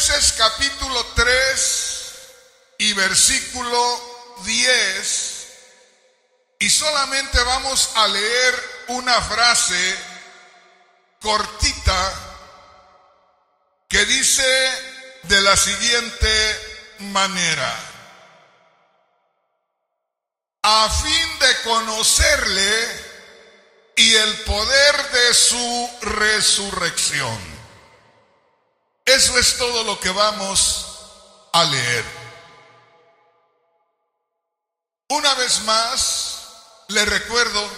Filipenses capítulo 3 y versículo 10, y solamente vamos a leer una frase cortita que dice de la siguiente manera: a fin de conocerle y el poder de su resurrección. Eso es todo lo que vamos a leer. Una vez más, le recuerdo,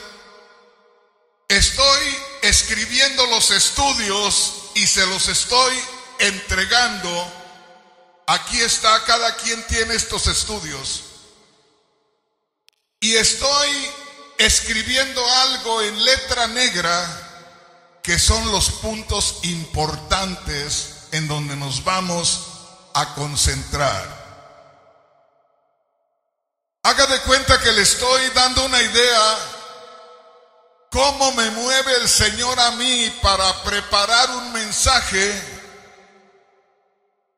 estoy escribiendo los estudios y se los estoy entregando. Aquí está, cada quien tiene estos estudios. Y estoy escribiendo algo en letra negra que son los puntos importantes en donde nos vamos a concentrar. Haga de cuenta que le estoy dando una idea cómo me mueve el Señor a mí para preparar un mensaje,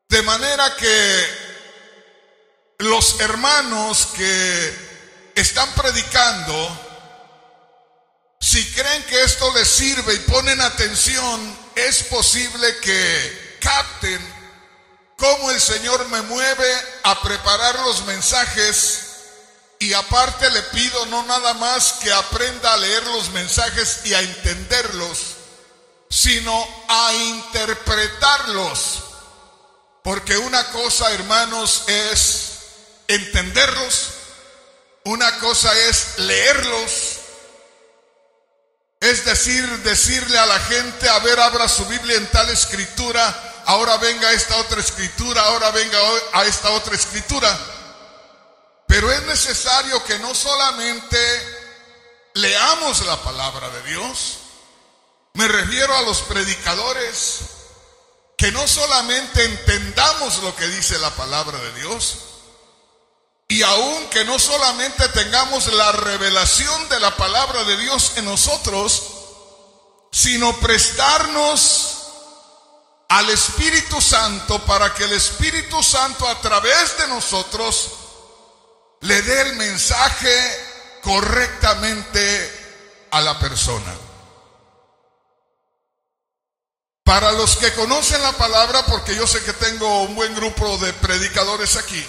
de manera que los hermanos que están predicando, si creen que esto les sirve y ponen atención, es posible que capten cómo el Señor me mueve a preparar los mensajes. Y aparte le pido no nada más que aprenda a leer los mensajes y a entenderlos, sino a interpretarlos. Porque una cosa, hermanos, es entenderlos, una cosa es leerlos. Es decir, decirle a la gente: a ver, abra su Biblia en tal escritura, ahora venga a esta otra escritura, ahora venga a esta otra escritura. Pero es necesario que no solamente leamos la palabra de Dios, me refiero a los predicadores, que no solamente entendamos lo que dice la palabra de Dios, y aún que no solamente tengamos la revelación de la palabra de Dios en nosotros, sino prestarnos al Espíritu Santo para que el Espíritu Santo a través de nosotros le dé el mensaje correctamente a la persona. Para los que conocen la palabra, porque yo sé que tengo un buen grupo de predicadores aquí,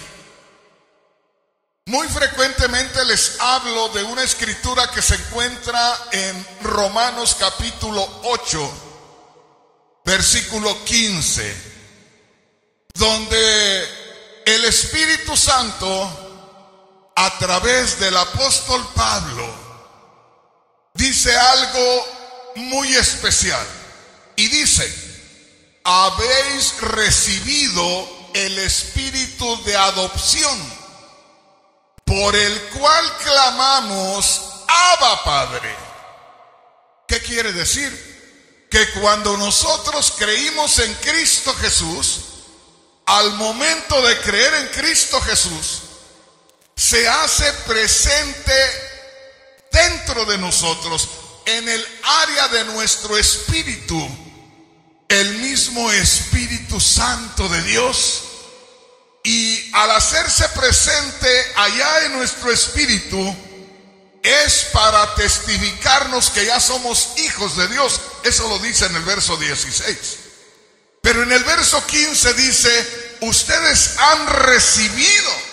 muy frecuentemente les hablo de una escritura que se encuentra en Romanos capítulo 8, versículo 15, donde el Espíritu Santo, a través del apóstol Pablo, dice algo muy especial. Y dice: habéis recibido el Espíritu de adopción, por el cual clamamos: Abba, Padre. ¿Qué quiere decir? Que cuando nosotros creímos en Cristo Jesús, al momento de creer en Cristo Jesús, se hace presente dentro de nosotros, en el área de nuestro espíritu, el mismo Espíritu Santo de Dios. Y al hacerse presente allá en nuestro espíritu, es para testificarnos que ya somos hijos de Dios. Eso lo dice en el verso 16. Pero en el verso 15 dice: ustedes han recibido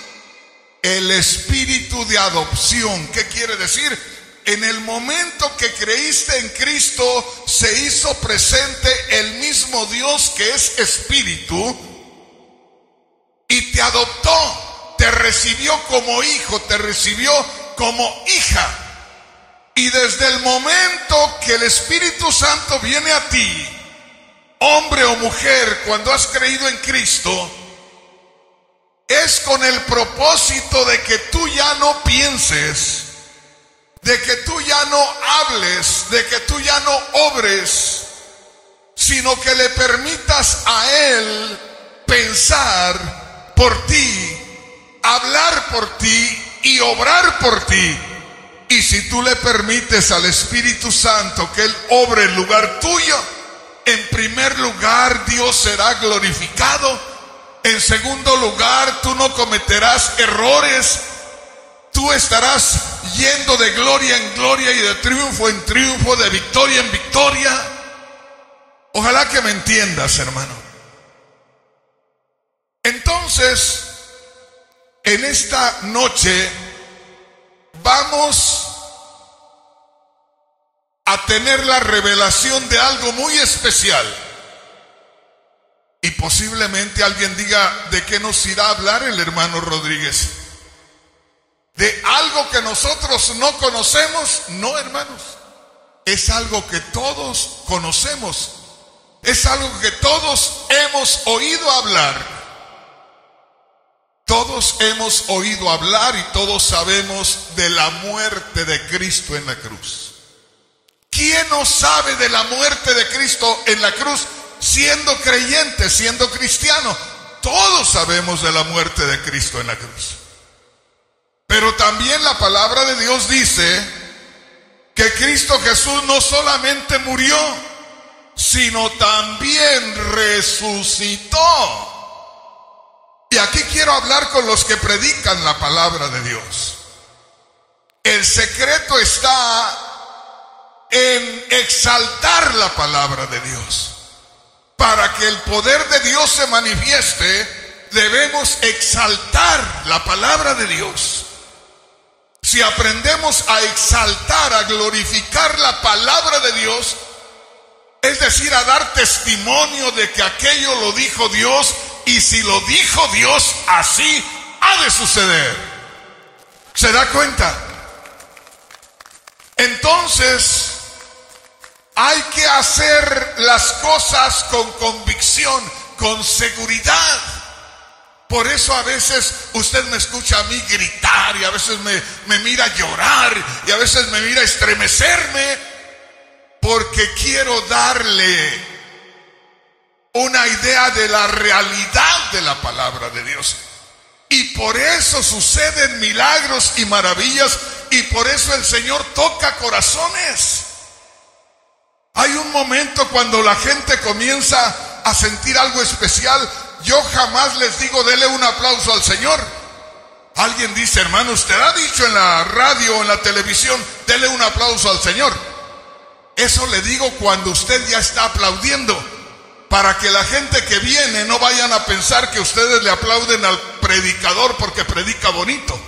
el Espíritu de adopción. ¿Qué quiere decir? En el momento que creíste en Cristo, se hizo presente el mismo Dios que es Espíritu, y te adoptó, te recibió como hijo, te recibió como hija. Y desde el momento que el Espíritu Santo viene a ti, hombre o mujer, cuando has creído en Cristo, es con el propósito de que tú ya no pienses, de que tú ya no hables, de que tú ya no obres, sino que le permitas a Él pensar por ti, hablar por ti y obrar por ti. Y si tú le permites al Espíritu Santo que Él obre en lugar tuyo, en primer lugar Dios será glorificado, En segundo lugar, tú no cometerás errores. Tú estarás yendo de gloria en gloria y de triunfo en triunfo, de victoria en victoria. Ojalá que me entiendas, hermano. Entonces, en esta noche vamos a tener la revelación de algo muy especial. Y posiblemente alguien diga, ¿de qué nos irá a hablar el hermano Rodríguez? ¿De algo que nosotros no conocemos? No, hermanos. Es algo que todos conocemos. Es algo que todos hemos oído hablar. Todos hemos oído hablar y todos sabemos de la muerte de Cristo en la cruz. ¿Quién no sabe de la muerte de Cristo en la cruz siendo creyente, siendo cristiano? Todos sabemos de la muerte de Cristo en la cruz. Pero también la palabra de Dios dice que Cristo Jesús no solamente murió, sino también resucitó. Y aquí quiero hablar con los que predican la palabra de Dios. El secreto está en exaltar la palabra de Dios. Para que el poder de Dios se manifieste, debemos exaltar la palabra de Dios. Si aprendemos a exaltar, a glorificar la palabra de Dios, es decir, a dar testimonio de que aquello lo dijo Dios, y si lo dijo Dios, así ha de suceder. ¿Se da cuenta? Entonces, hay que hacer las cosas con convicción, con seguridad. Por eso a veces usted me escucha a mí gritar, y a veces me mira llorar, y a veces me mira estremecerme, porque quiero darle una idea de la realidad de la palabra de Dios. Y por eso suceden milagros y maravillas, y por eso el Señor toca corazones. Hay un momento cuando la gente comienza a sentir algo especial. Yo jamás les digo, dele un aplauso al Señor. Alguien dice, hermano, usted ha dicho en la radio o en la televisión, dele un aplauso al Señor. Eso le digo cuando usted ya está aplaudiendo, para que la gente que viene no vayan a pensar que ustedes le aplauden al predicador porque predica bonito.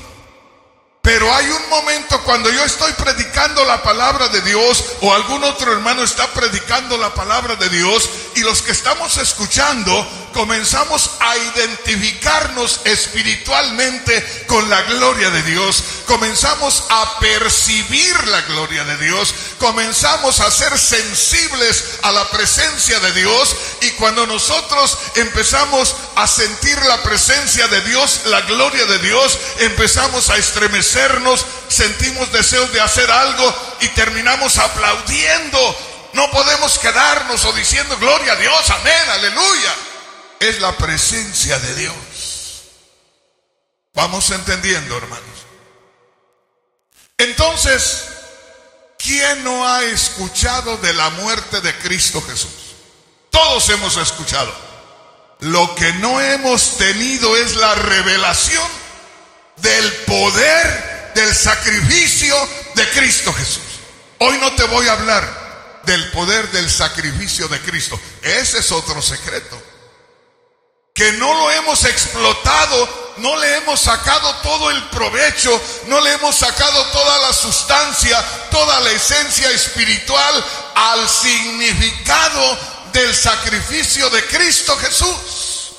Pero hay un momento cuando yo estoy predicando la palabra de Dios, o algún otro hermano está predicando la palabra de Dios, y los que estamos escuchando comenzamos a identificarnos espiritualmente con la gloria de Dios, comenzamos a percibir la gloria de Dios, comenzamos a ser sensibles a la presencia de Dios, y cuando nosotros empezamos a sentir la presencia de Dios, la gloria de Dios, empezamos a estremecernos, sentimos deseos de hacer algo y terminamos aplaudiendo. No podemos quedarnos o diciendo gloria a Dios, amén, aleluya. Es la presencia de Dios. Vamos entendiendo, hermanos. Entonces, ¿quién no ha escuchado de la muerte de Cristo Jesús? Todos hemos escuchado. Lo que no hemos tenido es la revelación del poder, del sacrificio de Cristo Jesús. Hoy no te voy a hablar del poder del sacrificio de Cristo. Ese es otro secreto. Que no lo hemos explotado, no le hemos sacado todo el provecho, no le hemos sacado toda la sustancia, toda la esencia espiritual al significado del sacrificio de Cristo Jesús.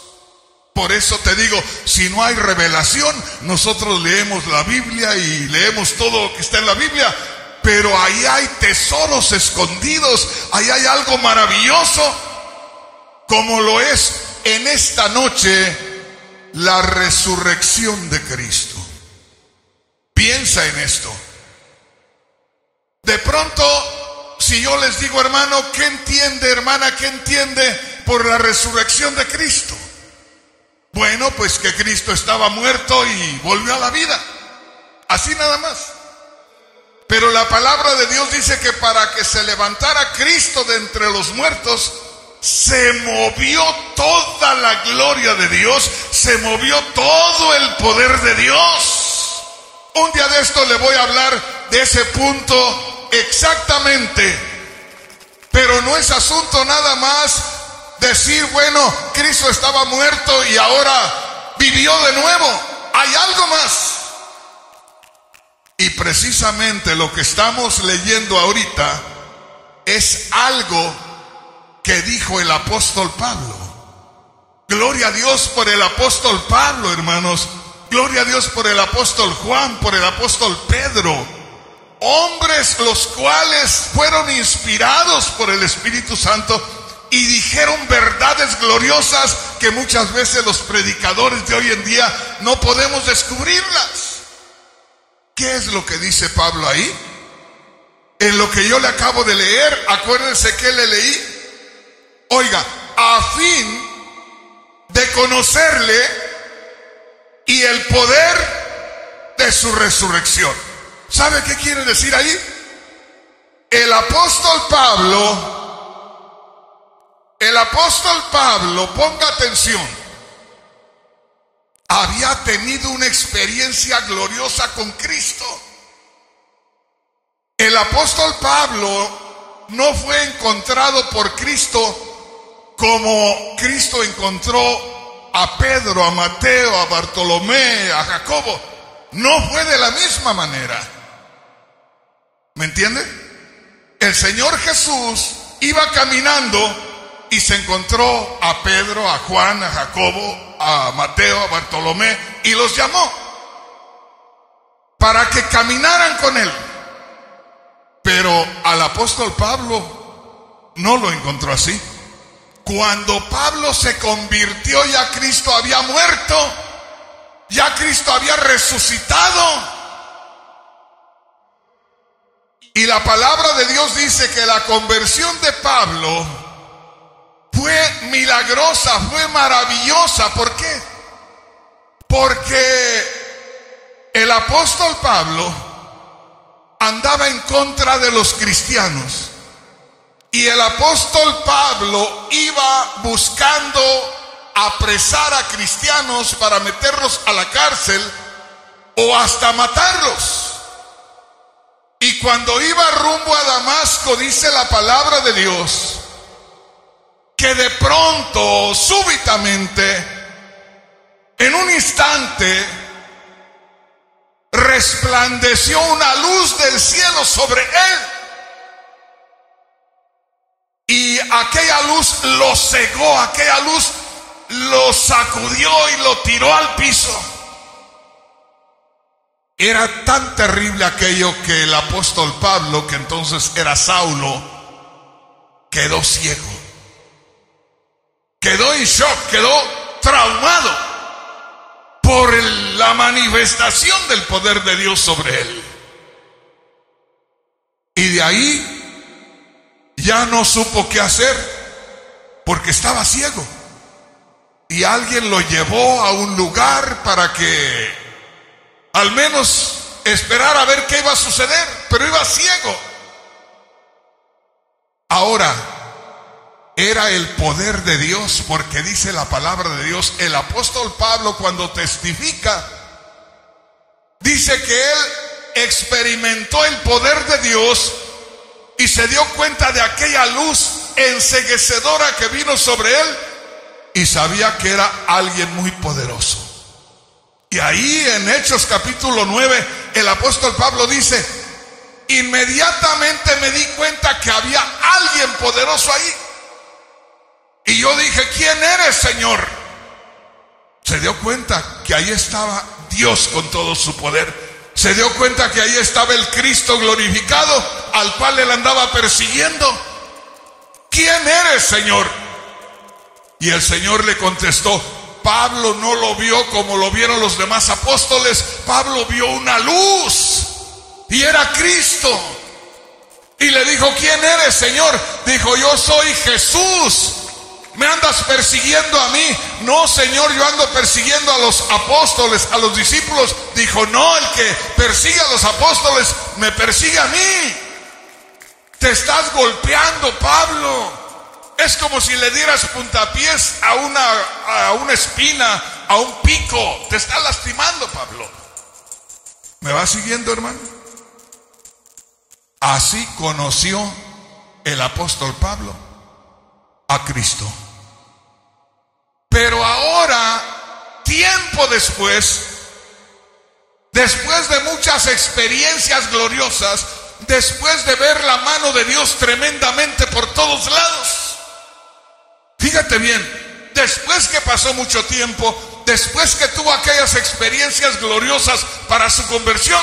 Por eso te digo, si no hay revelación, nosotros leemos la Biblia y leemos todo lo que está en la Biblia, pero ahí hay tesoros escondidos, ahí hay algo maravilloso, como lo es en esta noche la resurrección de Cristo. Piensa en esto. De pronto, si yo les digo, hermano, ¿qué entiende, hermana, qué entiende por la resurrección de Cristo? Bueno, pues que Cristo estaba muerto y volvió a la vida. Así nada más. Pero la palabra de Dios dice que para que se levantara Cristo de entre los muertos, se movió toda la gloria de Dios, se movió todo el poder de Dios. Un día de esto le voy a hablar de ese punto exactamente, pero no es asunto nada más decir, bueno, Cristo estaba muerto y ahora vivió de nuevo. Hay algo más. Y precisamente lo que estamos leyendo ahorita es algo que dijo el apóstol Pablo. Gloria a Dios por el apóstol Pablo, hermanos. Gloria a Dios por el apóstol Juan, por el apóstol Pedro. Hombres los cuales fueron inspirados por el Espíritu Santo y dijeron verdades gloriosas que muchas veces los predicadores de hoy en día no podemos descubrirlas. ¿Qué es lo que dice Pablo ahí? En lo que yo le acabo de leer, acuérdense que le leí. Oiga, a fin de conocerle y el poder de su resurrección. ¿Sabe qué quiere decir ahí? El apóstol Pablo, ponga atención, había tenido una experiencia gloriosa con Cristo. El apóstol Pablo no fue encontrado por Cristo como Cristo encontró a Pedro, a Mateo, a Bartolomé, a Jacobo. No fue de la misma manera. ¿Me entiende? El Señor Jesús iba caminando y se encontró a Pedro, a Juan, a Jacobo, a Mateo, a Bartolomé, y los llamó para que caminaran con él. Pero al apóstol Pablo no lo encontró así. Cuando Pablo se convirtió, ya Cristo había muerto, ya Cristo había resucitado. Y la palabra de Dios dice que la conversión de Pablo fue milagrosa, fue maravillosa. ¿Por qué? Porque el apóstol Pablo andaba en contra de los cristianos. Y el apóstol Pablo iba buscando apresar a cristianos para meterlos a la cárcel o hasta matarlos. Y cuando iba rumbo a Damasco, dice la palabra de Dios, que de pronto, súbitamente, en un instante, resplandeció una luz del cielo sobre él. Y aquella luz lo cegó, aquella luz lo sacudió y lo tiró al piso. Era tan terrible aquello que el apóstol Pablo, que entonces era Saulo, quedó ciego. Quedó en shock, quedó traumado por la manifestación del poder de Dios sobre él. Y de ahí ya no supo qué hacer porque estaba ciego. Y alguien lo llevó a un lugar para que al menos esperara a ver qué iba a suceder, pero iba ciego. Ahora, era el poder de Dios, porque dice la palabra de Dios, el apóstol Pablo cuando testifica, dice que él experimentó el poder de Dios y se dio cuenta de aquella luz enceguecedora que vino sobre él y sabía que era alguien muy poderoso. Y ahí en Hechos capítulo 9 el apóstol Pablo dice, inmediatamente me di cuenta que había alguien poderoso ahí. Y yo dije, ¿quién eres, Señor? Se dio cuenta que ahí estaba Dios con todo su poder. Se dio cuenta que ahí estaba el Cristo glorificado, al cual él andaba persiguiendo. ¿Quién eres, Señor? Y el Señor le contestó, Pablo no lo vio como lo vieron los demás apóstoles. Pablo vio una luz y era Cristo. Y le dijo, ¿quién eres, Señor? Dijo, yo soy Jesús. ¿Me andas persiguiendo a mí? No, Señor, yo ando persiguiendo a los apóstoles, a los discípulos. Dijo, no, el que persigue a los apóstoles me persigue a mí. Te estás golpeando, Pablo. Es como si le dieras puntapiés a una espina, a un pico. Te está lastimando, Pablo. ¿Me va siguiendo, hermano? Así conoció el apóstol Pablo a Cristo. Pero ahora, tiempo después de muchas experiencias gloriosas, después de ver la mano de Dios tremendamente por todos lados, fíjate bien, después que pasó mucho tiempo, después que tuvo aquellas experiencias gloriosas para su conversión,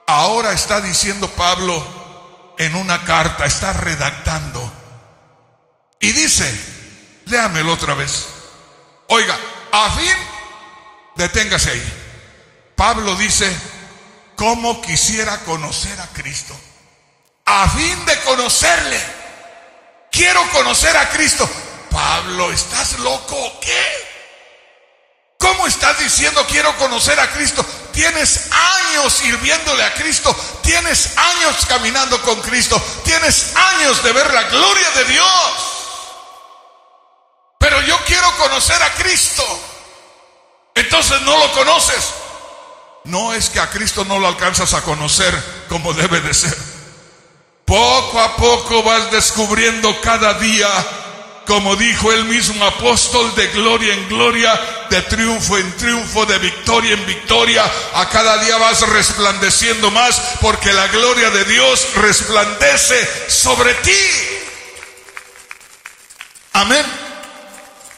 ahora está diciendo Pablo en una carta, está redactando, y dice, léamelo otra vez. Oiga, a fin, deténgase ahí. Pablo dice, ¿cómo quisiera conocer a Cristo? A fin de conocerle. Quiero conocer a Cristo. Pablo, ¿estás loco o qué? ¿Cómo estás diciendo quiero conocer a Cristo? Tienes años sirviéndole a Cristo. Tienes años caminando con Cristo. Tienes años de ver la gloria de Dios. Pero yo quiero conocer a Cristo. Entonces no lo conoces. No es que a Cristo no lo alcanzas a conocer como debe de ser. Poco a poco vas descubriendo cada día, como dijo el mismo apóstol, de gloria en gloria, de triunfo en triunfo, de victoria en victoria. A cada día vas resplandeciendo más, porque la gloria de Dios resplandece sobre ti. Amén.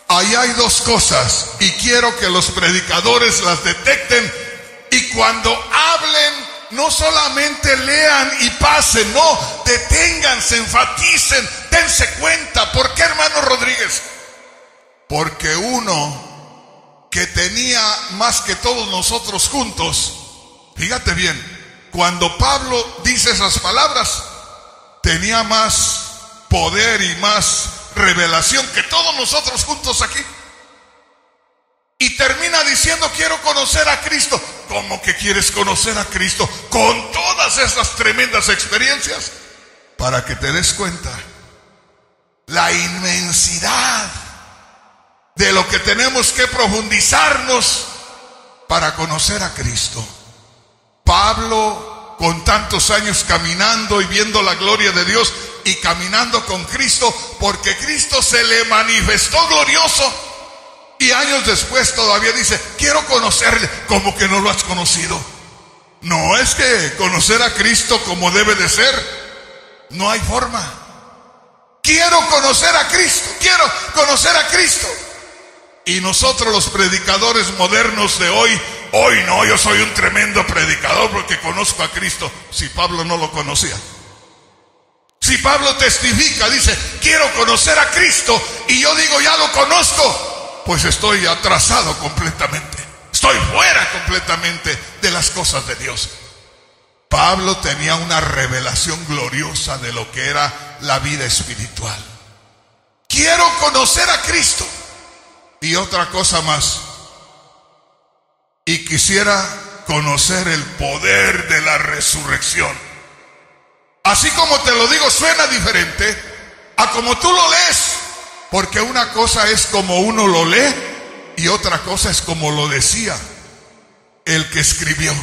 Ahí hay dos cosas y quiero que los predicadores las detecten, y cuando hablen no solamente lean y pasen, no, deténganse, enfaticen, dense cuenta. ¿Por qué, hermano Rodríguez? Porque uno que tenía más que todos nosotros juntos, fíjate bien, cuando Pablo dice esas palabras, tenía más poder y más revelación que todos nosotros juntos aquí. Y termina diciendo, quiero conocer a Cristo. ¿Cómo que quieres conocer a Cristo? Con todas esas tremendas experiencias. Para que te des cuenta la inmensidad de lo que tenemos que profundizarnos para conocer a Cristo. Pablo, con tantos años caminando y viendo la gloria de Dios y caminando con Cristo, porque Cristo se le manifestó glorioso. Y años después todavía dice, quiero conocerle. ¿Cómo que no lo has conocido? No, es que conocer a Cristo como debe de ser, no hay forma. Quiero conocer a Cristo, quiero conocer a Cristo. Y nosotros los predicadores modernos de hoy no, yo soy un tremendo predicador porque conozco a Cristo. Si Pablo no lo conocía. Si Pablo testifica, dice, quiero conocer a Cristo, y yo digo, ya lo conozco, pues estoy atrasado completamente, estoy fuera completamente de las cosas de Dios. Pablo tenía una revelación gloriosa de lo que era la vida espiritual. Quiero conocer a Cristo. Y otra cosa más, y quisiera conocer el poder de la resurrección. Así como te lo digo, suena diferente a como tú lo lees. Porque una cosa es como uno lo lee y otra cosa es como lo decía el que escribió.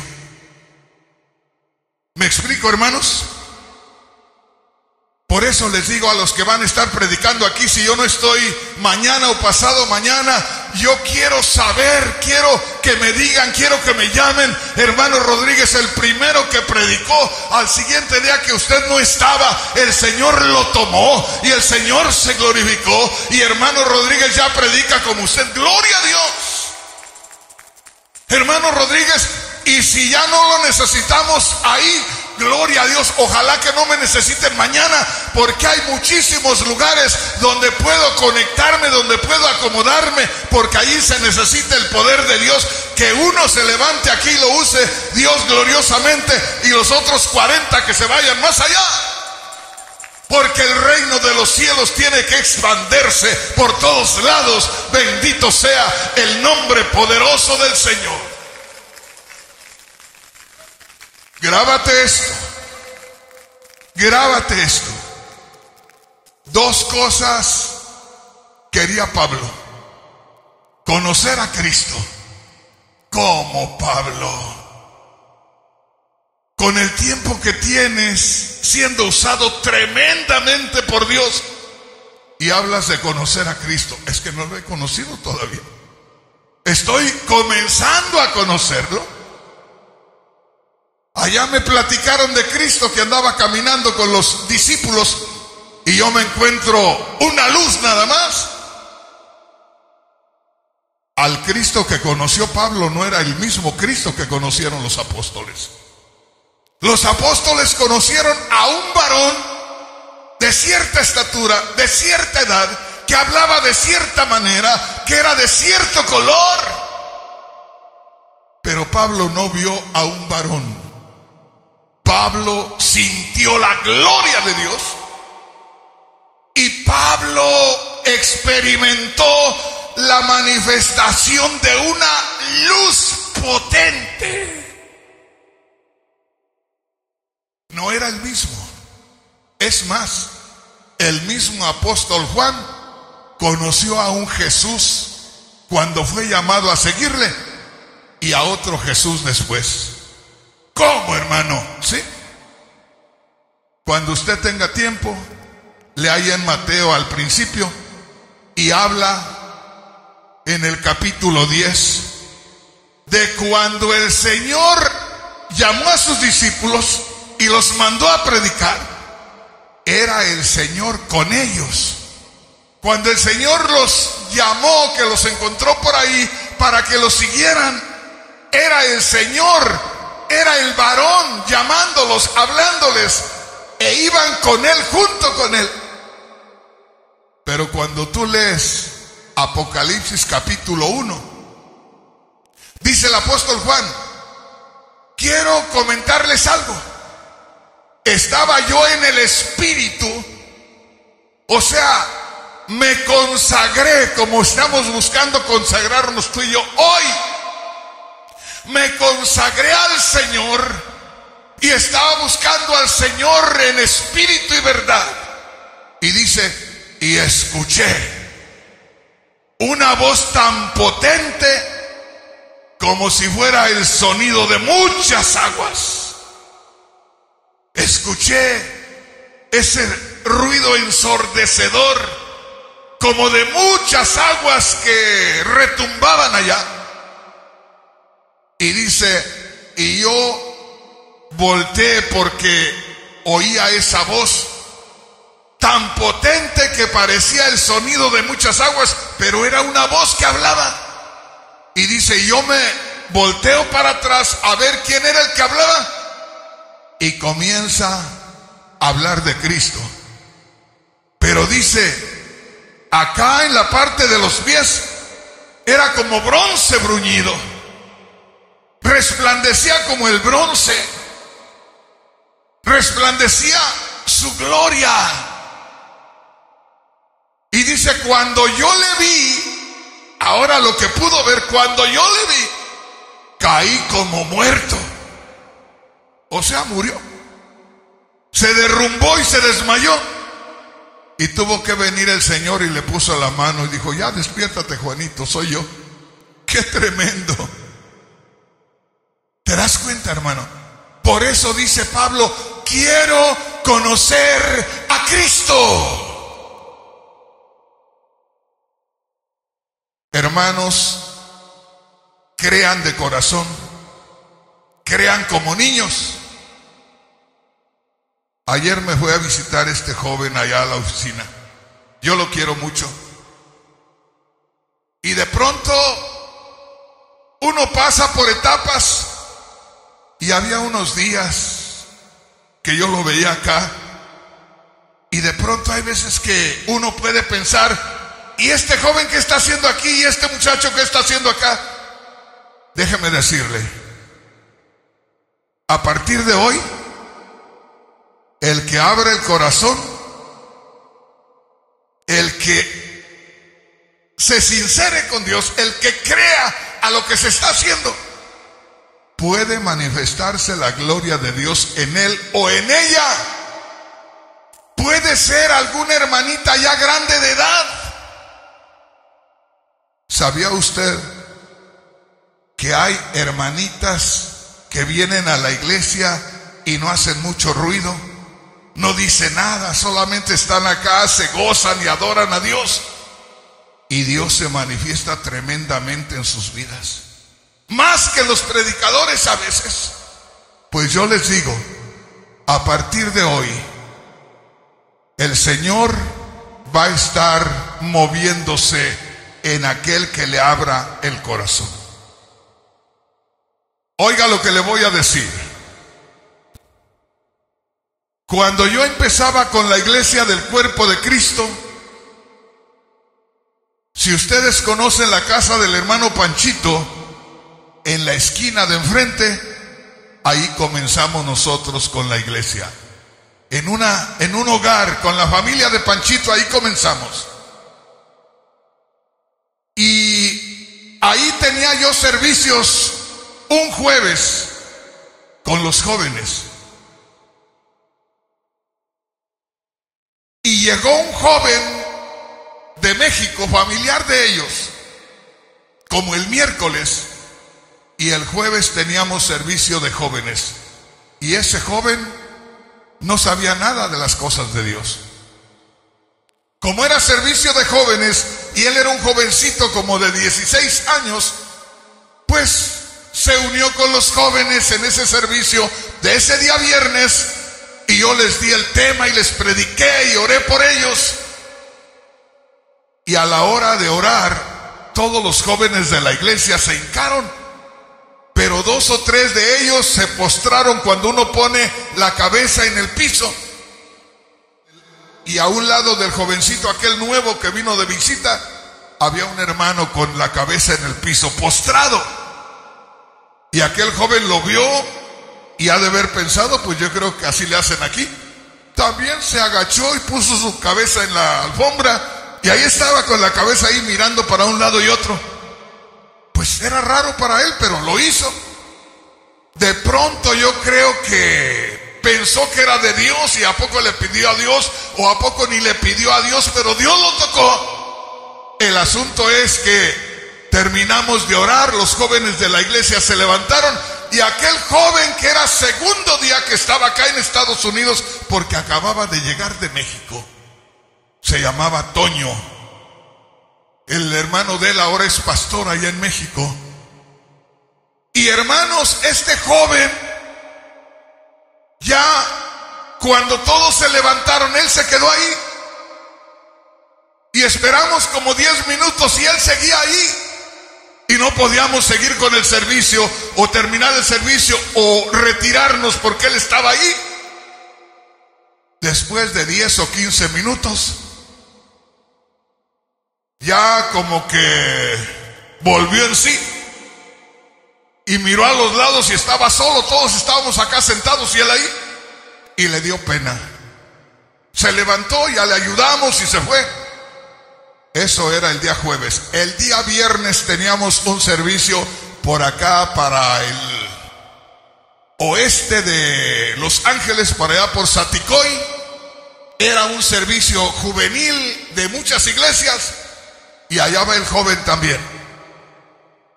¿Me explico, hermanos? Por eso les digo a los que van a estar predicando aquí, si yo no estoy mañana o pasado mañana, yo quiero saber, quiero que me digan, quiero que me llamen. Hermano Rodríguez, el primero que predicó, al siguiente día que usted no estaba, el Señor lo tomó y el Señor se glorificó. Y hermano Rodríguez ya predica como usted. ¡Gloria a Dios! Hermano Rodríguez, y si ya no lo necesitamos ahí, gloria a Dios, ojalá que no me necesiten mañana, porque hay muchísimos lugares donde puedo conectarme, donde puedo acomodarme, porque allí se necesita el poder de Dios, que uno se levante aquí y lo use Dios gloriosamente, y los otros 40 que se vayan más allá, porque el reino de los cielos tiene que expandirse por todos lados. Bendito sea el nombre poderoso del Señor. Grábate esto. Grábate esto. Dos cosas quería Pablo: conocer a Cristo. Como Pablo, con el tiempo que tienes siendo usado tremendamente por Dios, y hablas de conocer a Cristo. Es que no lo he conocido todavía. Estoy comenzando a conocerlo. Allá me platicaron de Cristo, que andaba caminando con los discípulos, y yo me encuentro una luz nada más. Al Cristo que conoció Pablo no era el mismo Cristo que conocieron los apóstoles. Los apóstoles conocieron a un varón de cierta estatura, de cierta edad, que hablaba de cierta manera, que era de cierto color. Pero Pablo no vio a un varón. Pablo sintió la gloria de Dios, y Pablo experimentó la manifestación de una luz potente. No era el mismo. Es más, el mismo apóstol Juan conoció a un Jesús cuando fue llamado a seguirle, y a otro Jesús después. ¿Cómo, hermano? ¿Sí? Cuando usted tenga tiempo, lea ahí en Mateo al principio, y habla en el capítulo 10 de cuando el Señor llamó a sus discípulos y los mandó a predicar. Era el Señor con ellos. Cuando el Señor los llamó, que los encontró por ahí para que los siguieran, era el Señor, era el varón llamándolos, hablándoles, e iban con Él, junto con Él. Pero cuando tú lees Apocalipsis capítulo 1, dice el apóstol Juan: quiero comentarles algo. Estaba yo en el Espíritu, o sea, me consagré, como estamos buscando consagrarnos tú y yo hoy. Me consagré al Señor, y estaba buscando al Señor en espíritu y verdad. Y dice: y escuché una voz tan potente como si fuera el sonido de muchas aguas. Escuché ese ruido ensordecedor como de muchas aguas que retumbaban allá. Y dice: y yo volteé porque oía esa voz tan potente que parecía el sonido de muchas aguas, pero era una voz que hablaba. Y dice: y yo me volteo para atrás a ver quién era el que hablaba, y comienza a hablar de Cristo. Pero dice: acá en la parte de los pies era como bronce bruñido, resplandecía como el bronce, resplandecía su gloria. Y dice: cuando yo le vi, ahora lo que pudo ver, cuando yo le vi, caí como muerto. O sea, murió. Se derrumbó y se desmayó. Y tuvo que venir el Señor y le puso la mano y dijo: ya despiértate, Juanito, soy yo. ¡Qué tremendo! ¿Te das cuenta, hermano? Por eso dice Pablo: quiero conocer a Cristo. Hermanos, crean de corazón, crean como niños. Ayer me fue a visitar este joven allá a la oficina. Yo lo quiero mucho. Y de pronto uno pasa por etapas, y había unos días que yo lo veía acá, y de pronto hay veces que uno puede pensar: ¿y este joven qué está haciendo aquí? ¿Y este muchacho qué está haciendo acá? Déjeme decirle, a partir de hoy, el que abre el corazón, el que se sincere con Dios, el que crea a lo que se está haciendo, puede manifestarse la gloria de Dios en él o en ella. puede ser alguna hermanita ya grande de edad. ¿Sabía usted que hay hermanitas que vienen a la iglesia y no hacen mucho ruido? No dicen nada, solamente están acá, se gozan y adoran a Dios. Y Dios se manifiesta tremendamente en sus vidas, más que los predicadores a veces. Pues yo les digo, a partir de hoy, el Señor va a estar moviéndose en aquel que le abra el corazón. Oiga lo que le voy a decir. Cuando yo empezaba con la iglesia del cuerpo de Cristo, si ustedes conocen la casa del hermano Panchito, en la esquina de enfrente, ahí comenzamos nosotros con la iglesia. En un hogar, con la familia de Panchito, ahí comenzamos. Y ahí tenía yo servicios un jueves con los jóvenes. Y llegó un joven de México, familiar de ellos, como el miércoles, y el jueves teníamos servicio de jóvenes. Y ese joven no sabía nada de las cosas de Dios. Como era servicio de jóvenes y él era un jovencito como de 16 años, pues se unió con los jóvenes en ese servicio de ese día viernes, y yo les di el tema y les prediqué y oré por ellos. Y a la hora de orar, todos los jóvenes de la iglesia se hincaron, pero 2 o 3 de ellos se postraron cuando uno pone la cabeza en el piso. Y a un lado del jovencito, aquel nuevo que vino de visita, había un hermano con la cabeza en el piso, postrado. Y aquel joven lo vio y ha de haber pensado, pues yo creo que así le hacen aquí. También se agachó y puso su cabeza en la alfombra, y ahí estaba con la cabeza ahí mirando para un lado y otro. Pues era raro para él, pero lo hizo. De pronto yo creo que pensó que era de Dios, y a poco le pidió a Dios, o a poco ni le pidió a Dios, pero Dios lo tocó. El asunto es que terminamos de orar, los jóvenes de la iglesia se levantaron, y aquel joven que era segundo día que estaba acá en Estados Unidos, porque acababa de llegar de México, se llamaba Toño. El hermano de él ahora es pastor allá en México. Y hermanos, este joven, ya cuando todos se levantaron, él se quedó ahí. Y esperamos como 10 minutos y él seguía ahí. Y no podíamos seguir con el servicio, o terminar el servicio, o retirarnos porque él estaba ahí. Después de 10 o 15 minutos, ya como que volvió en sí y miró a los lados y estaba solo. Todos estábamos acá sentados y él ahí, y le dio pena. Se levantó, ya le ayudamos y se fue. Eso era el día jueves. El día viernes teníamos un servicio por acá para el oeste de Los Ángeles, para allá por Saticoy. Era un servicio juvenil de muchas iglesias, y allá va el joven también.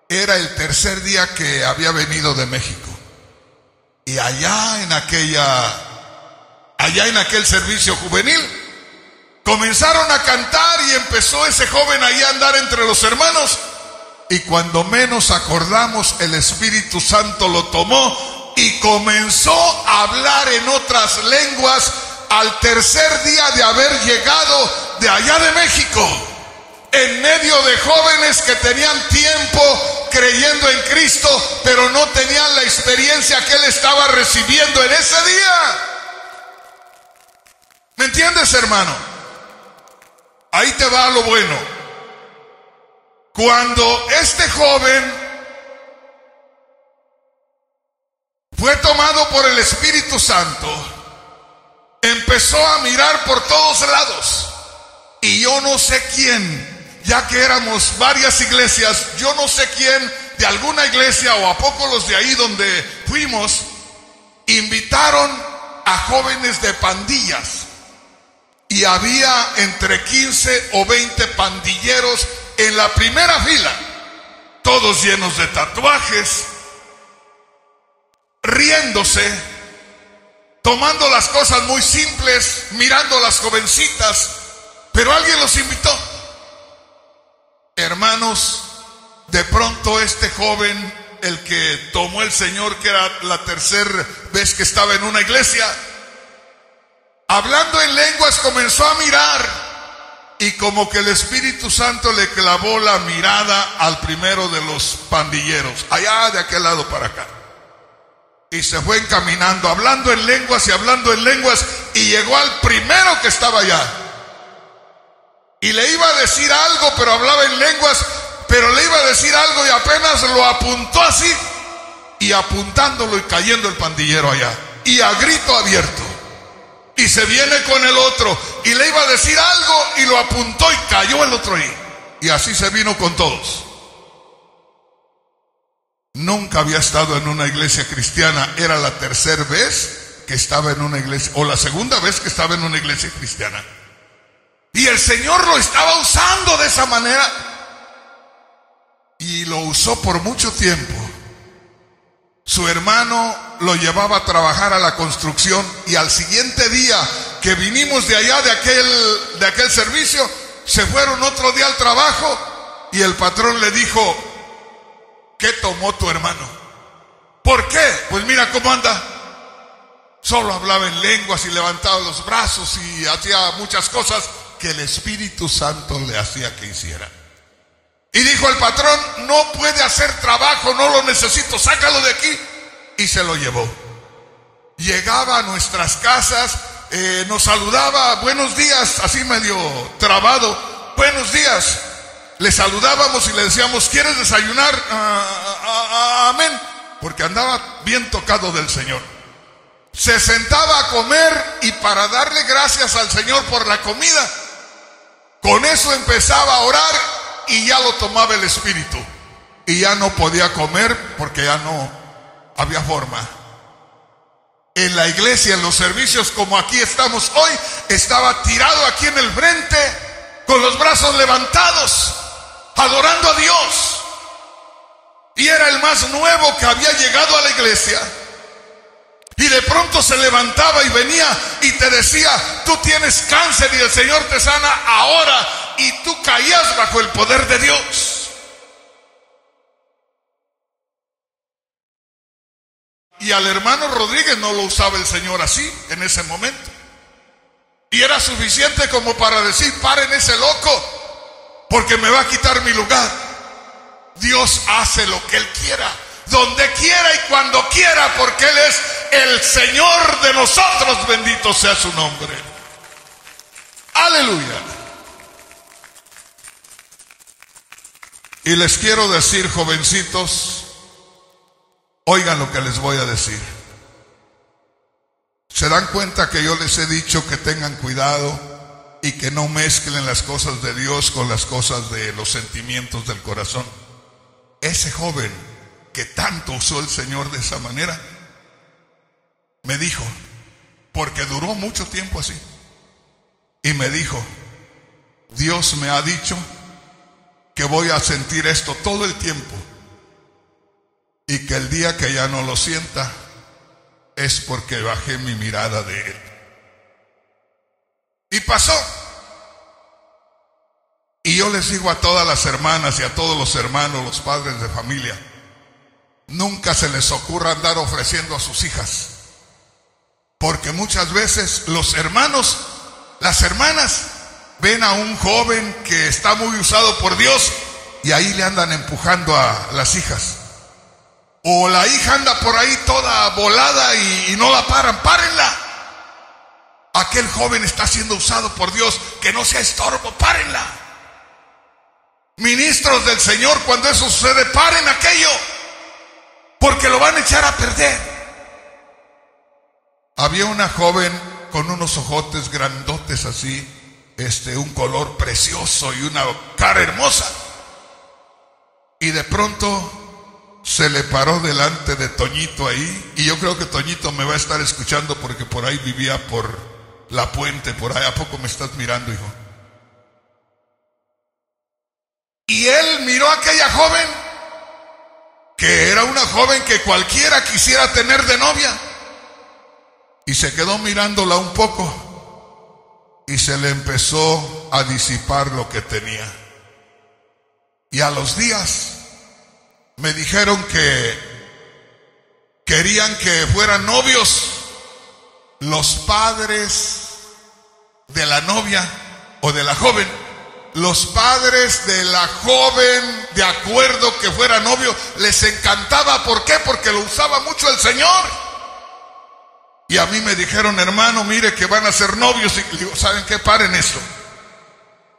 Era el tercer día que había venido de México. Y allá en aquel servicio juvenil comenzaron a cantar, y empezó ese joven ahí a andar entre los hermanos, y cuando menos acordamos, el Espíritu Santo lo tomó y comenzó a hablar en otras lenguas al tercer día de haber llegado de allá de México, en medio de jóvenes que tenían tiempo creyendo en Cristo, pero no tenían la experiencia que él estaba recibiendo en ese día. ¿Me entiendes, hermano? Ahí te va lo bueno. Cuando este joven fue tomado por el Espíritu Santo, empezó a mirar por todos lados, y yo no sé quién, ya que éramos varias iglesias, yo no sé quién de alguna iglesia, o a poco los de ahí donde fuimos, invitaron a jóvenes de pandillas. y había entre 15 o 20 pandilleros en la primera fila, todos llenos de tatuajes, riéndose, tomando las cosas muy simples, mirando a las jovencitas, pero alguien los invitó. Hermanos, de pronto este joven, el que tomó el Señor, que era la tercera vez que estaba en una iglesia, hablando en lenguas comenzó a mirar, y como que el Espíritu Santo le clavó la mirada al primero de los pandilleros, allá de aquel lado para acá, y se fue encaminando, hablando en lenguas y hablando en lenguas, y llegó al primero que estaba allá, y le iba a decir algo, pero hablaba en lenguas, pero le iba a decir algo y apenas lo apuntó así, y apuntándolo y cayendo el pandillero allá, y a grito abierto. Y se viene con el otro y le iba a decir algo y lo apuntó y cayó el otro ahí. Y así se vino con todos. Nunca había estado en una iglesia cristiana. Era la tercera vez que estaba en una iglesia, o la segunda vez que estaba en una iglesia cristiana. Y el Señor lo estaba usando de esa manera. Y lo usó por mucho tiempo. Su hermano lo llevaba a trabajar a la construcción, y al siguiente día que vinimos de allá de aquel servicio, se fueron otro día al trabajo, y el patrón le dijo: ¿qué tomó tu hermano? ¿Por qué? Pues mira cómo anda. Solo hablaba en lenguas y levantaba los brazos y hacía muchas cosas que el Espíritu Santo le hacía que hiciera. Y dijo el patrón: no puede hacer trabajo, no lo necesito, sácalo de aquí. Y se lo llevó. Llegaba a nuestras casas, nos saludaba: buenos días, así medio trabado, buenos días. Le saludábamos y le decíamos: ¿quieres desayunar? Amén. Porque andaba bien tocado del Señor. Se sentaba a comer, y para darle gracias al Señor por la comida, con eso empezaba a orar. Y ya lo tomaba el Espíritu, y ya no podía comer porque ya no había forma. En la iglesia, en los servicios como aquí estamos hoy, estaba tirado aquí en el frente, con los brazos levantados, adorando a Dios. Y era el más nuevo que había llegado a la iglesia. Y de pronto se levantaba y venía y te decía: tú tienes cáncer y el Señor te sana ahora. Y tú caías bajo el poder de Dios. Y al hermano Rodríguez no lo usaba el Señor así en ese momento. Y era suficiente como para decir: paren ese loco, porque me va a quitar mi lugar. Dios hace lo que Él quiera, donde quiera y cuando quiera, porque Él es el Señor de nosotros. Bendito sea su nombre. Aleluya. Y les quiero decir, jovencitos, oigan lo que les voy a decir. ¿Se dan cuenta que yo les he dicho que tengan cuidado y que no mezclen las cosas de Dios con las cosas de los sentimientos del corazón? Ese joven que tanto usó el Señor de esa manera, me dijo, porque duró mucho tiempo así, y me dijo: Dios me ha dicho que voy a sentir esto todo el tiempo, y que el día que ya no lo sienta es porque bajé mi mirada de Él. Y pasó. Y yo les digo a todas las hermanas y a todos los hermanos, los padres de familia: nunca se les ocurra andar ofreciendo a sus hijas, porque muchas veces los hermanos, las hermanas, ven a un joven que está muy usado por Dios y ahí le andan empujando a las hijas. O la hija anda por ahí toda volada y no la paran. ¡Párenla! Aquel joven está siendo usado por Dios, que no sea estorbo. ¡Párenla! Ministros del Señor, cuando eso sucede, paren aquello, porque lo van a echar a perder. Había una joven con unos ojotes grandotes así, un color precioso y una cara hermosa, y de pronto se le paró delante de Toñito ahí, y yo creo que Toñito me va a estar escuchando porque por ahí vivía por La Puente, por ahí. ¿A poco me estás mirando, hijo? Y él miró a aquella joven, que era una joven que cualquiera quisiera tener de novia, y se quedó mirándola un poco, y se le empezó a disipar lo que tenía. Y a los días me dijeron que querían que fueran novios los padres de la novia o de la joven. Los padres de la joven, de acuerdo que fuera novio, les encantaba. ¿Por qué? Porque lo usaba mucho el Señor. Y a mí me dijeron: hermano, mire que van a ser novios. Y digo: ¿saben qué? Paren esto.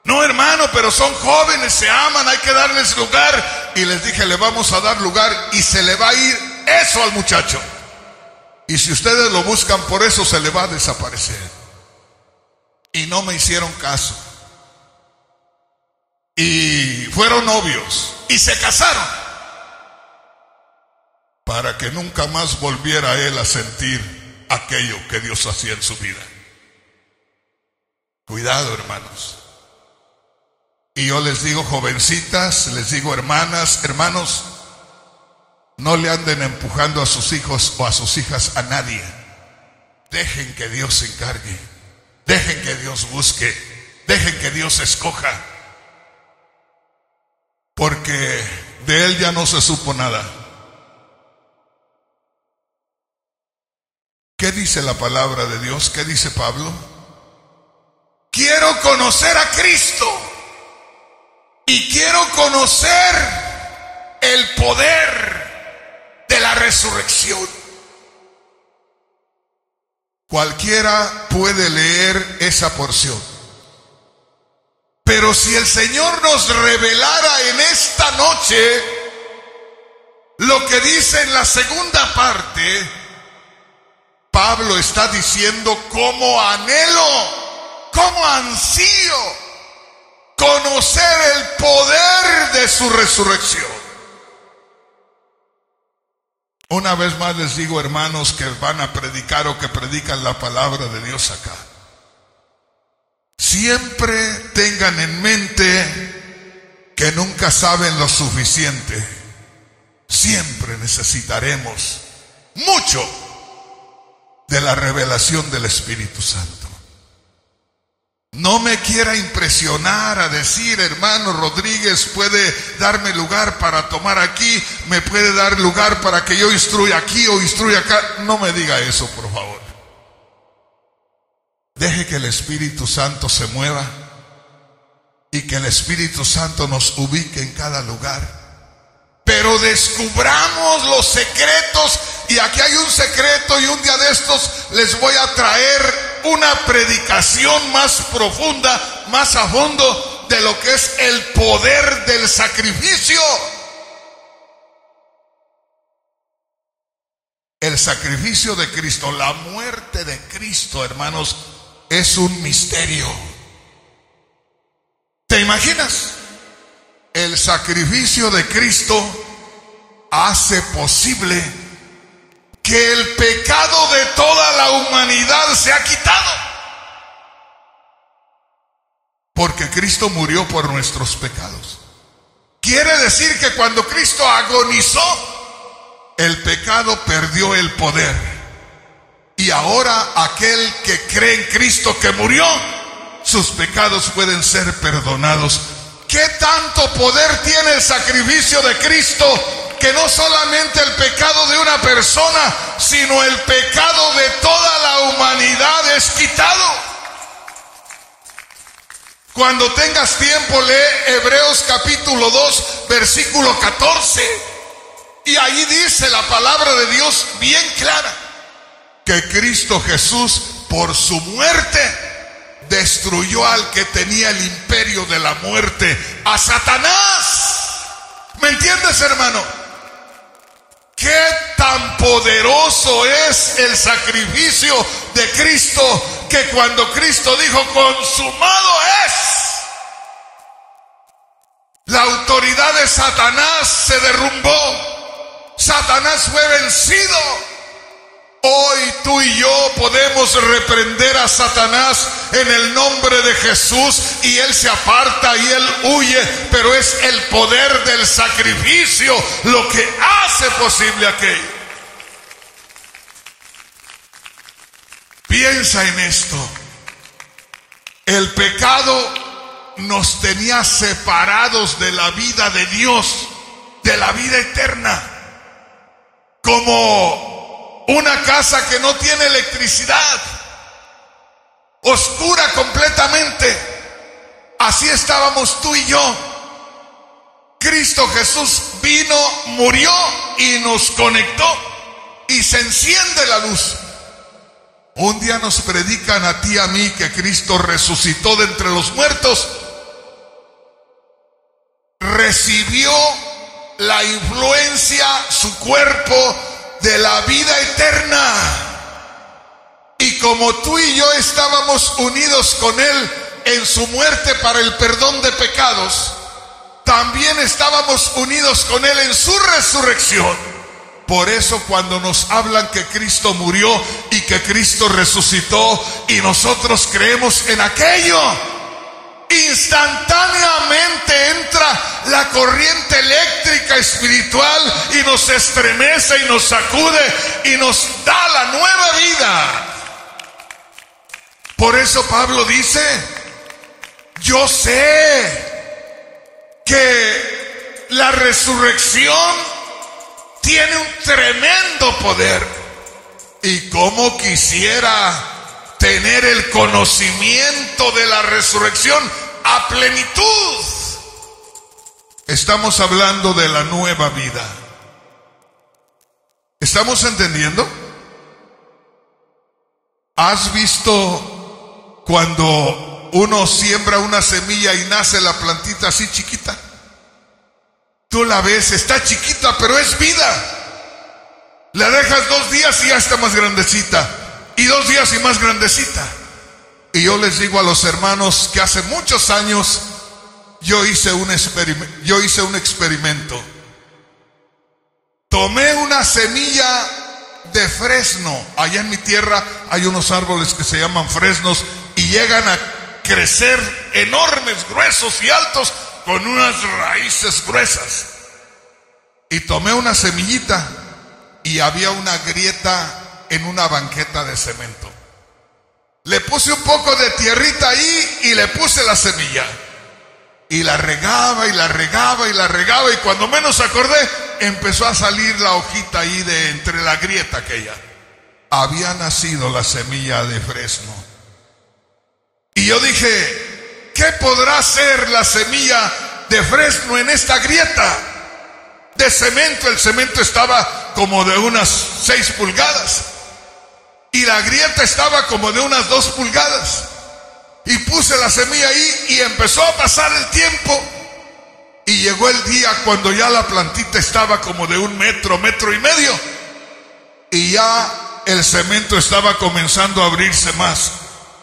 No, hermano, pero son jóvenes, se aman, hay que darles lugar. Y les dije: le vamos a dar lugar y se le va a ir eso al muchacho. Y si ustedes lo buscan por eso, se le va a desaparecer. Y no me hicieron caso. Y fueron novios y se casaron, para que nunca más volviera él a sentir aquello que Dios hacía en su vida. Cuidado, hermanos. Y yo les digo, jovencitas, les digo, hermanas, hermanos, no le anden empujando a sus hijos o a sus hijas a nadie. Dejen que Dios se encargue. Dejen que Dios busque. Dejen que Dios escoja. Porque de él ya no se supo nada. ¿Qué dice la palabra de Dios? ¿Qué dice Pablo? Quiero conocer a Cristo y quiero conocer el poder de la resurrección. Cualquiera puede leer esa porción. Pero si el Señor nos revelara en esta noche lo que dice en la segunda parte, Pablo está diciendo: cómo anhelo, cómo ansío conocer el poder de su resurrección. Una vez más les digo, hermanos, que van a predicar o que predican la palabra de Dios acá, siempre tengan en mente que nunca saben lo suficiente. Siempre necesitaremos mucho de la revelación del Espíritu Santo. No me quiera impresionar a decir: hermano Rodríguez puede darme lugar para tomar aquí, me puede dar lugar para que yo instruya aquí o instruya acá. No me diga eso, por favor. Deje que el Espíritu Santo se mueva y que el Espíritu Santo nos ubique en cada lugar. Pero descubramos los secretos. Y aquí hay un secreto, y un día de estos les voy a traer una predicación más profunda, más a fondo, de lo que es el poder del sacrificio. El sacrificio de Cristo, la muerte de Cristo, hermanos, es un misterio. ¿Te imaginas? El sacrificio de Cristo hace posible que el pecado de toda la humanidad se ha quitado. Porque Cristo murió por nuestros pecados. Quiere decir que cuando Cristo agonizó, el pecado perdió el poder. Y ahora aquel que cree en Cristo que murió, sus pecados pueden ser perdonados. ¿Qué tanto poder tiene el sacrificio de Cristo? Que no solamente el pecado de una persona, sino el pecado de toda la humanidad es quitado. Cuando tengas tiempo, lee Hebreos capítulo 2, versículo 14. Y ahí dice la palabra de Dios bien clara, que Cristo Jesús, por su muerte, destruyó al que tenía el imperio de la muerte, a Satanás. ¿Me entiendes, hermano? ¿Qué tan poderoso es el sacrificio de Cristo, que cuando Cristo dijo consumado es, la autoridad de Satanás se derrumbó? Satanás fue vencido. Hoy tú y yo podemos reprender a Satanás en el nombre de Jesús y él se aparta y él huye, pero es el poder del sacrificio lo que hace posible aquello. Piensa en esto. El pecado nos tenía separados de la vida de Dios, de la vida eterna, como una casa que no tiene electricidad, oscura completamente. Así estábamos tú y yo. Cristo Jesús vino, murió y nos conectó y se enciende la luz. Un día nos predican a ti y a mí que Cristo resucitó de entre los muertos, recibió la influencia, su cuerpo, de la vida eterna. Y como tú y yo estábamos unidos con él en su muerte para el perdón de pecados, también estábamos unidos con él en su resurrección. Por eso cuando nos hablan que Cristo murió y que Cristo resucitó y nosotros creemos en aquello, instantáneamente entra la corriente eléctrica espiritual y nos estremece y nos sacude y nos da la nueva vida. Por eso Pablo dice: yo sé que la resurrección tiene un tremendo poder, y como quisiera tener el conocimiento de la resurrección a plenitud. Estamos hablando de la nueva vida. ¿Estamos entendiendo? ¿Has visto cuando uno siembra una semilla y nace la plantita así chiquita? Tú la ves, está chiquita, pero es vida. La dejas 2 días y ya está más grandecita. Y 2 días y más grandecita. Y yo les digo a los hermanos que hace muchos años yo hice un experimento. Tomé una semilla de fresno. Allá en mi tierra hay unos árboles que se llaman fresnos y llegan a crecer enormes, gruesos y altos con unas raíces gruesas. Y tomé una semillita y había una grieta en una banqueta de cemento. Le puse un poco de tierrita ahí y le puse la semilla. Y la regaba y la regaba y la regaba, y cuando menos acordé, empezó a salir la hojita ahí de entre la grieta aquella. Había nacido la semilla de fresno. Y yo dije: ¿qué podrá ser la semilla de fresno en esta grieta de cemento? El cemento estaba como de unas 6 pulgadas. Y la grieta estaba como de unas 2 pulgadas. Y puse la semilla ahí y empezó a pasar el tiempo. Y llegó el día cuando ya la plantita estaba como de 1 metro, 1,5 metros. Y ya el cemento estaba comenzando a abrirse más.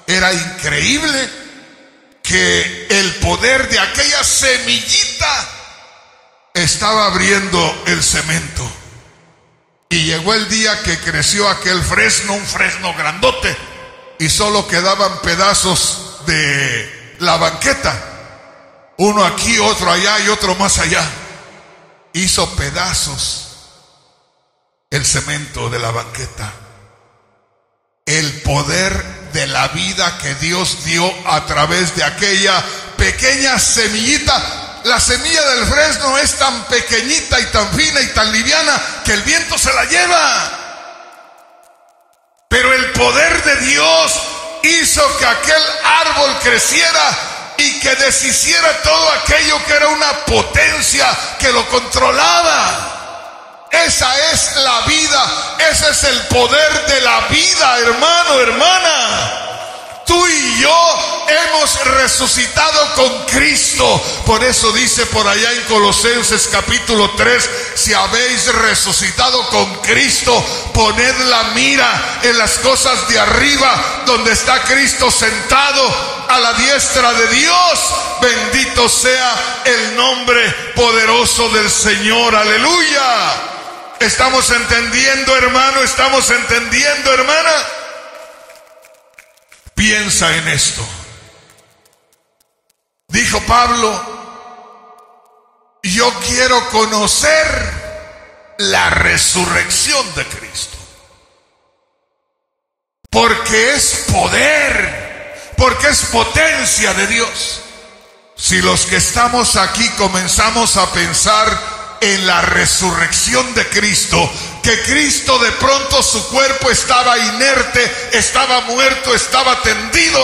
Era increíble que el poder de aquella semillita estaba abriendo el cemento. Y llegó el día que creció aquel fresno, un fresno grandote, y solo quedaban pedazos de la banqueta, uno aquí, otro allá y otro más allá. Hizo pedazos el cemento de la banqueta. El poder de la vida que Dios dio a través de aquella pequeña semillita. La semilla del fresno es tan pequeñita y tan fina y tan liviana que el viento se la lleva. Pero el poder de Dios hizo que aquel árbol creciera y que deshiciera todo aquello que era una potencia que lo controlaba. Esa es la vida, ese es el poder de la vida, hermano, hermana. Tú y yo hemos resucitado con Cristo. Por eso dice por allá en Colosenses capítulo 3: si habéis resucitado con Cristo, poned la mira en las cosas de arriba, donde está Cristo sentado a la diestra de Dios. Bendito sea el nombre poderoso del Señor. Aleluya. ¿Estamos entendiendo, hermano? ¿Estamos entendiendo, hermana? Piensa en esto. Dijo Pablo, yo quiero conocer la resurrección de Cristo. Porque es poder, porque es potencia de Dios. Si los que estamos aquí comenzamos a pensar en la resurrección de Cristo, que Cristo de pronto su cuerpo estaba inerte, estaba muerto, estaba tendido,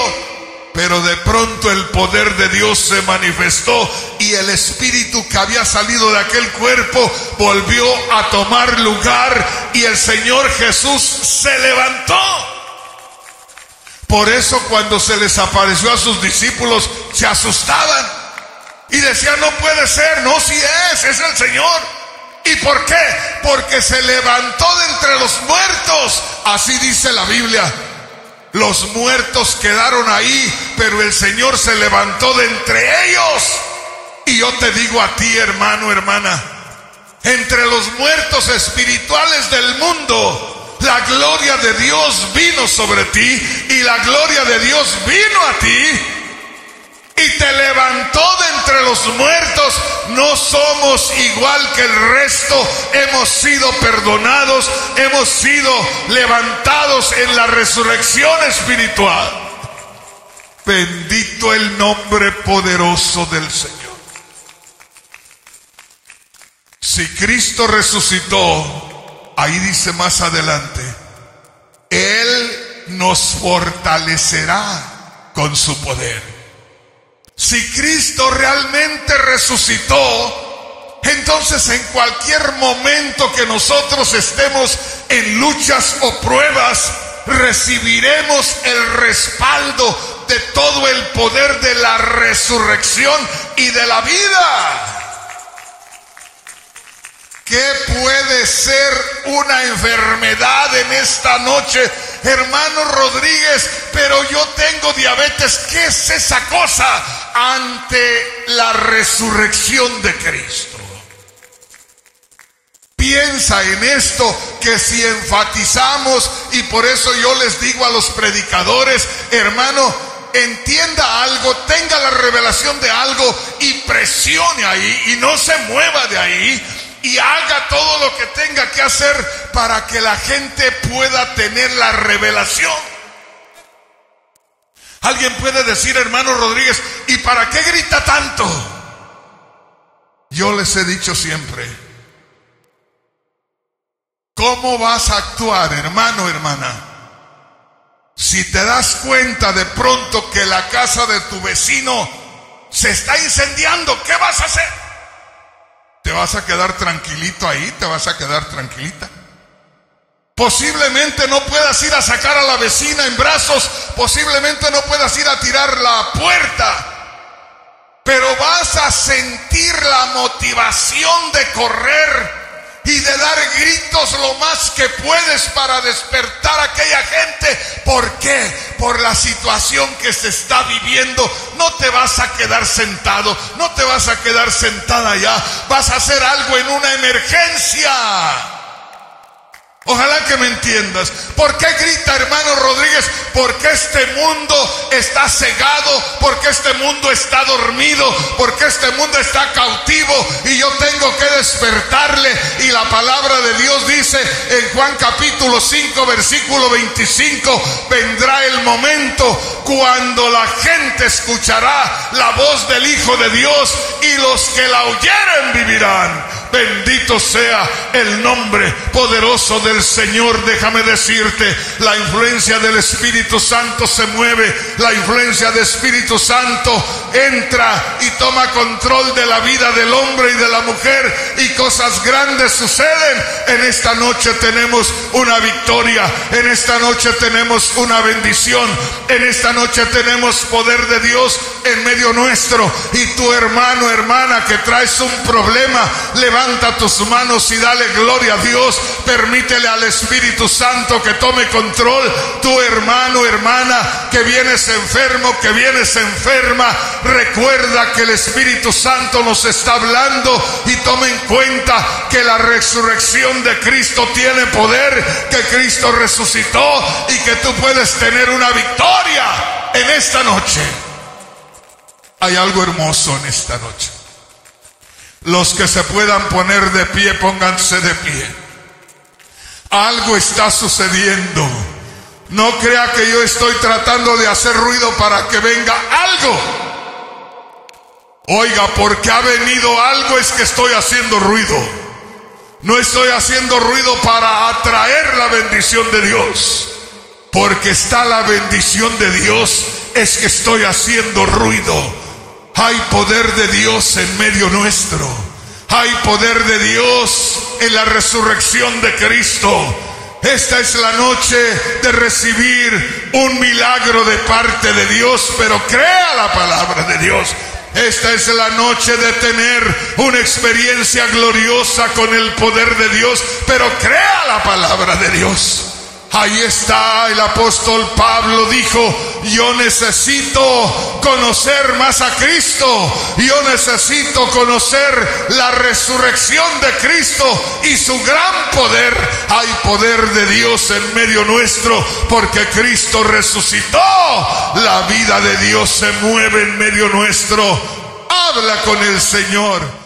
pero de pronto el poder de Dios se manifestó y el espíritu que había salido de aquel cuerpo volvió a tomar lugar y el Señor Jesús se levantó. Por eso cuando se les apareció a sus discípulos se asustaban y decían, no puede ser, no, sí es el Señor. ¿Y por qué? Porque se levantó de entre los muertos. Así dice la Biblia. Los muertos quedaron ahí, pero el Señor se levantó de entre ellos. Y yo te digo a ti, hermano, hermana, entre los muertos espirituales del mundo, la gloria de Dios vino sobre ti y la gloria de Dios vino a ti y te levantó de entre los muertos. No somos igual que el resto, hemos sido perdonados, hemos sido levantados en la resurrección espiritual. Bendito el nombre poderoso del Señor. Si Cristo resucitó, ahí dice más adelante, Él nos fortalecerá con su poder. Si Cristo realmente resucitó, entonces en cualquier momento que nosotros estemos en luchas o pruebas, recibiremos el respaldo de todo el poder de la resurrección y de la vida. ¿Qué puede ser una enfermedad en esta noche? Hermano Rodríguez, pero yo tengo diabetes. ¿Qué es esa cosa ante la resurrección de Cristo? Piensa en esto, que si enfatizamos, y por eso yo les digo a los predicadores, hermano, entienda algo, tenga la revelación de algo y presione ahí y no se mueva de ahí. Y haga todo lo que tenga que hacer para que la gente pueda tener la revelación. Alguien puede decir, hermano Rodríguez, ¿y para qué grita tanto? Yo les he dicho siempre, ¿cómo vas a actuar, hermano, hermana? Si te das cuenta de pronto que la casa de tu vecino se está incendiando, ¿qué vas a hacer? ¿Te vas a quedar tranquilito ahí? ¿Te vas a quedar tranquilita? Posiblemente no puedas ir a sacar a la vecina en brazos, posiblemente no puedas ir a tirar la puerta, pero vas a sentir la motivación de correr y de dar gritos lo más que puedes para despertar a aquella gente. ¿Por qué? Por la situación que se está viviendo. No te vas a quedar sentado, no te vas a quedar sentada allá, vas a hacer algo en una emergencia. Ojalá que me entiendas. ¿Por qué grita, hermano Rodríguez? Porque este mundo está cegado, porque este mundo está dormido, porque este mundo está cautivo y yo tengo que despertarle. Y la palabra de Dios dice en Juan capítulo 5 versículo 25, vendrá el momento cuando la gente escuchará la voz del Hijo de Dios y los que la oyeren vivirán. Bendito sea el nombre poderoso del Señor. Déjame decirte, la influencia del Espíritu Santo se mueve, la influencia del Espíritu Santo entra y toma control de la vida del hombre y de la mujer, y cosas grandes suceden. En esta noche tenemos una victoria, en esta noche tenemos una bendición, en esta noche tenemos poder de Dios en medio nuestro. Y tu hermano, hermana, que traes un problema, levanta levanta tus manos y dale gloria a Dios. Permítele al Espíritu Santo que tome control. Tu hermano, hermana, que vienes enfermo, que vienes enferma, recuerda que el Espíritu Santo nos está hablando y toma en cuenta que la resurrección de Cristo tiene poder, que Cristo resucitó y que tú puedes tener una victoria en esta noche. Hay algo hermoso en esta noche. Los que se puedan poner de pie, pónganse de pie. Algo está sucediendo. No crea que yo estoy tratando de hacer ruido para que venga algo. Oiga, porque ha venido algo es que estoy haciendo ruido. No estoy haciendo ruido para atraer la bendición de Dios. Porque está la bendición de Dios, es que estoy haciendo ruido. Hay poder de Dios en medio nuestro. Hay poder de Dios en la resurrección de Cristo. Esta es la noche de recibir un milagro de parte de Dios, pero crea la palabra de Dios. Esta es la noche de tener una experiencia gloriosa con el poder de Dios, pero crea la palabra de Dios. Ahí está el apóstol Pablo, dijo: yo necesito conocer más a Cristo, yo necesito conocer la resurrección de Cristo y su gran poder. Hay poder de Dios en medio nuestro, porque Cristo resucitó. La vida de Dios se mueve en medio nuestro. Habla con el Señor.